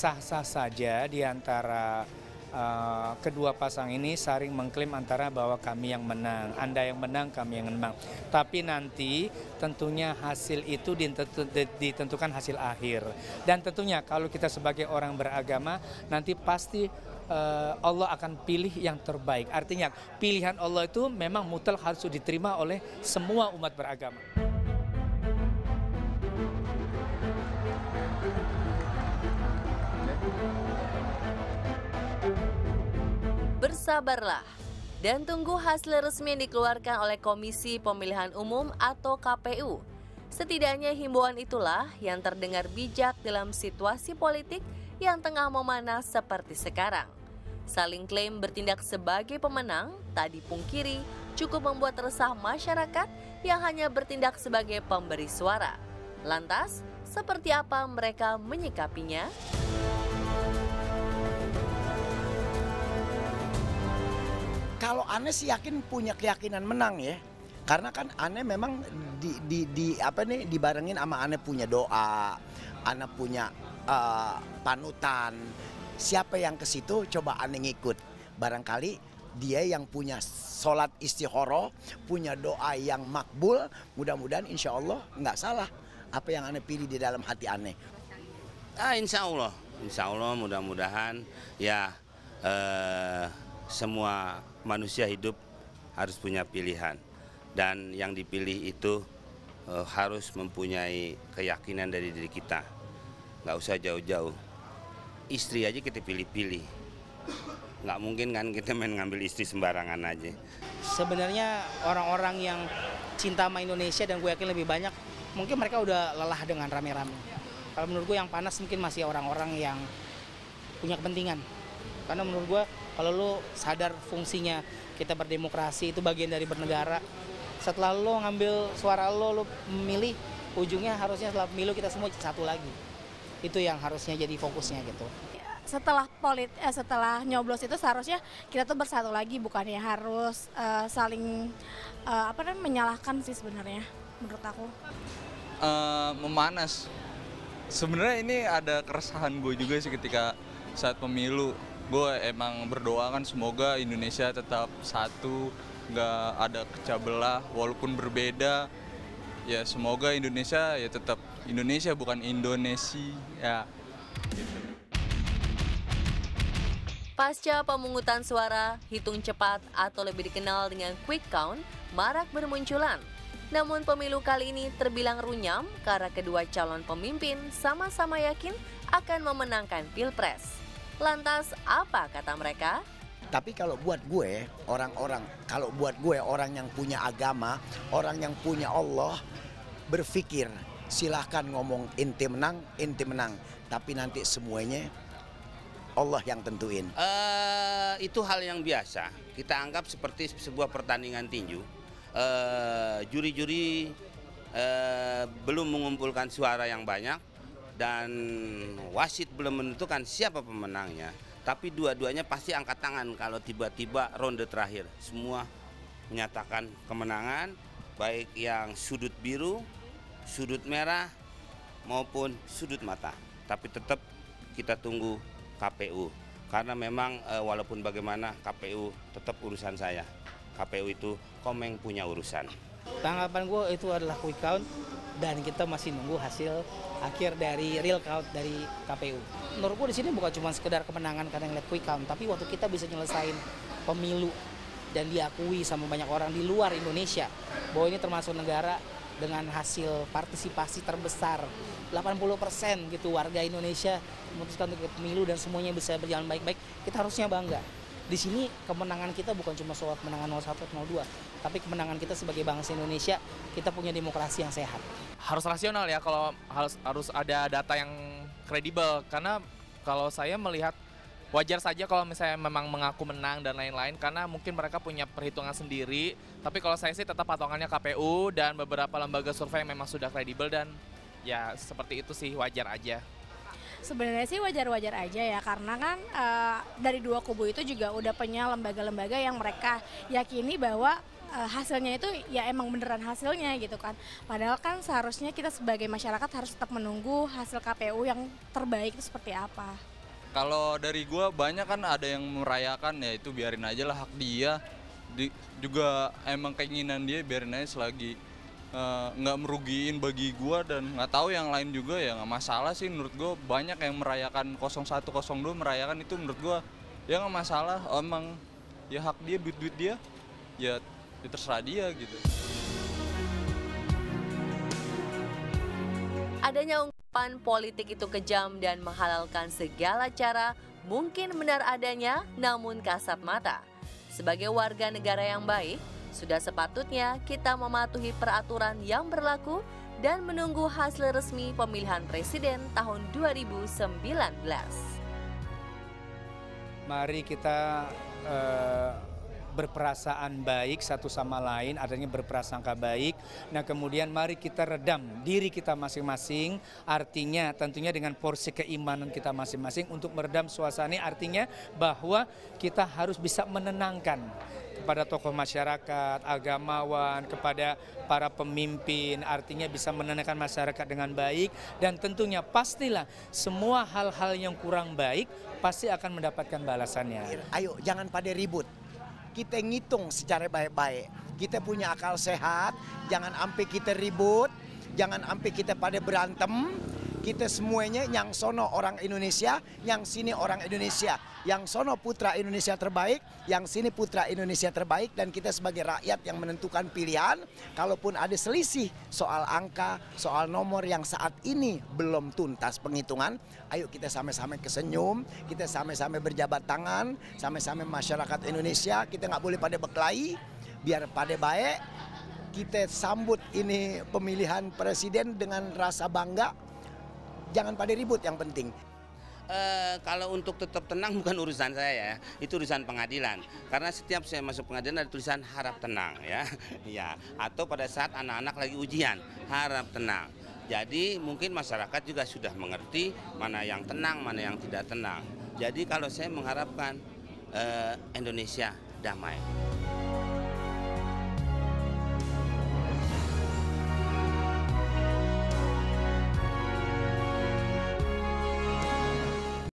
sah-sah saja di antara kedua pasang ini saling mengklaim antara bahwa kami yang menang, Anda yang menang, kami yang menang. Tapi nanti tentunya hasil itu ditentukan hasil akhir. Dan tentunya kalau kita sebagai orang beragama nanti pasti Allah akan pilih yang terbaik. Artinya pilihan Allah itu memang mutlak harus diterima oleh semua umat beragama. Bersabarlah dan tunggu hasil resmi yang dikeluarkan oleh Komisi Pemilihan Umum atau KPU. Setidaknya himbauan itulah yang terdengar bijak dalam situasi politik yang tengah memanas seperti sekarang. Saling klaim bertindak sebagai pemenang tak dipungkiri cukup membuat resah masyarakat yang hanya bertindak sebagai pemberi suara. Lantas, seperti apa mereka menyikapinya? Kalau Ane sih yakin punya keyakinan menang ya, karena kan Ane memang dibarengin sama Ane punya doa, Ane punya panutan. Siapa yang ke situ coba Ane ngikut. Barangkali dia yang punya sholat istikharah, punya doa yang makbul, mudah-mudahan insya Allah nggak salah apa yang Ane pilih di dalam hati Ane. Insya Allah mudah-mudahan ya semua manusia hidup harus punya pilihan dan yang dipilih itu harus mempunyai keyakinan dari diri kita. Nggak usah jauh-jauh, istri aja kita pilih-pilih, nggak mungkin kan kita main ngambil istri sembarangan aja. Sebenarnya orang-orang yang cinta sama Indonesia dan gue yakin lebih banyak, mungkin mereka udah lelah dengan rame-rame. Kalau menurut gue yang panas mungkin masih orang-orang yang punya kepentingan. Karena menurut gue kalau lo sadar fungsinya kita berdemokrasi itu bagian dari bernegara. Setelah lo ngambil suara lo memilih, ujungnya harusnya setelah pemilu kita semua satu lagi. Itu yang harusnya jadi fokusnya gitu. Setelah nyoblos itu seharusnya kita tuh bersatu lagi, bukannya harus saling menyalahkan sih sebenarnya menurut aku. Memanas. Sebenarnya ini ada keresahan gue juga sih ketika saat pemilu. Gue emang berdoa kan semoga Indonesia tetap satu, nggak ada pecah belah walaupun berbeda. Ya semoga Indonesia ya tetap Indonesia bukan Indonesia ya. Gitu. Pasca pemungutan suara, hitung cepat atau lebih dikenal dengan quick count marak bermunculan. Namun pemilu kali ini terbilang runyam karena kedua calon pemimpin sama-sama yakin akan memenangkan Pilpres. Lantas apa kata mereka? Tapi kalau buat gue orang yang punya agama, orang yang punya Allah, berpikir silahkan ngomong inti menang, tapi nanti semuanya Allah yang tentuin. Itu hal yang biasa, kita anggap seperti sebuah pertandingan tinju. Juri-juri belum mengumpulkan suara yang banyak, dan wasit belum menentukan siapa pemenangnya. Tapi dua-duanya pasti angkat tangan kalau tiba-tiba ronde terakhir. Semua menyatakan kemenangan, baik yang sudut biru, sudut merah, maupun sudut mata. Tapi tetap kita tunggu KPU. Karena memang walaupun bagaimana KPU tetap urusan saya. KPU itu Komeng punya urusan. Tanggapan gue itu adalah quick count dan kita masih nunggu hasil akhir dari real count dari KPU. Menurut gue di sini bukan cuma sekedar kemenangan karena ngeliat quick count, tapi waktu kita bisa nyelesain pemilu dan diakui sama banyak orang di luar Indonesia bahwa ini termasuk negara dengan hasil partisipasi terbesar 80% gitu warga Indonesia memutuskan untuk pemilu dan semuanya bisa berjalan baik-baik, kita harusnya bangga. Di sini kemenangan kita bukan cuma soal kemenangan 01 atau 02, tapi kemenangan kita sebagai bangsa Indonesia, kita punya demokrasi yang sehat. Harus rasional ya, kalau harus ada data yang kredibel, karena kalau saya melihat wajar saja kalau misalnya memang mengaku menang dan lain-lain, karena mungkin mereka punya perhitungan sendiri, tapi kalau saya sih tetap patokannya KPU dan beberapa lembaga survei yang memang sudah kredibel dan ya seperti itu sih, wajar aja. Sebenarnya sih wajar-wajar aja ya, karena kan dari dua kubu itu juga udah punya lembaga-lembaga yang mereka yakini bahwa hasilnya itu ya emang beneran hasilnya gitu kan. Padahal kan seharusnya kita sebagai masyarakat harus tetap menunggu hasil KPU yang terbaik itu seperti apa. Kalau dari gua banyak kan ada yang merayakan, ya itu biarin aja lah, hak dia. Juga emang keinginan dia, biarin aja selagi nggak merugiin bagi gua, dan nggak tahu yang lain juga ya nggak masalah sih menurut gua. Banyak yang merayakan 01, 02 merayakan, itu menurut gua ya nggak masalah. Emang ya hak dia, duit dia, ya terserah dia gitu. Adanya ungkapan politik itu kejam dan menghalalkan segala cara mungkin benar adanya, namun kasat mata. Sebagai warga negara yang baik, sudah sepatutnya kita mematuhi peraturan yang berlaku dan menunggu hasil resmi pemilihan presiden tahun 2019. Mari kita berperasaan baik satu sama lain, adanya berprasangka baik. Nah kemudian mari kita redam diri kita masing-masing, artinya tentunya dengan porsi keimanan kita masing-masing untuk meredam suasana. Artinya bahwa kita harus bisa menenangkan kepada tokoh masyarakat, agamawan, kepada para pemimpin, artinya bisa menenangkan masyarakat dengan baik. Dan tentunya pastilah semua hal-hal yang kurang baik pasti akan mendapatkan balasannya. Ayo jangan pada ribut. Kita ngitung secara baik-baik. Kita punya akal sehat, jangan sampai kita ribut, jangan sampai kita pada berantem. Kita semuanya yang sono orang Indonesia, yang sini orang Indonesia. Yang sono putra Indonesia terbaik, yang sini putra Indonesia terbaik. Dan kita sebagai rakyat yang menentukan pilihan. Kalaupun ada selisih soal angka, soal nomor yang saat ini belum tuntas penghitungan, ayo kita sama-sama kesenyum, kita sama-sama berjabat tangan, sama-sama masyarakat Indonesia. Kita nggak boleh pada berkelahi, biar pada baik. Kita sambut ini pemilihan presiden dengan rasa bangga. Jangan pada ribut yang penting. Kalau untuk tetap tenang bukan urusan saya ya, itu urusan pengadilan. Karena setiap saya masuk pengadilan ada tulisan harap tenang ya, ya. Atau pada saat anak-anak lagi ujian harap tenang. Jadi mungkin masyarakat juga sudah mengerti mana yang tenang, mana yang tidak tenang. Jadi kalau saya mengharapkan Indonesia damai.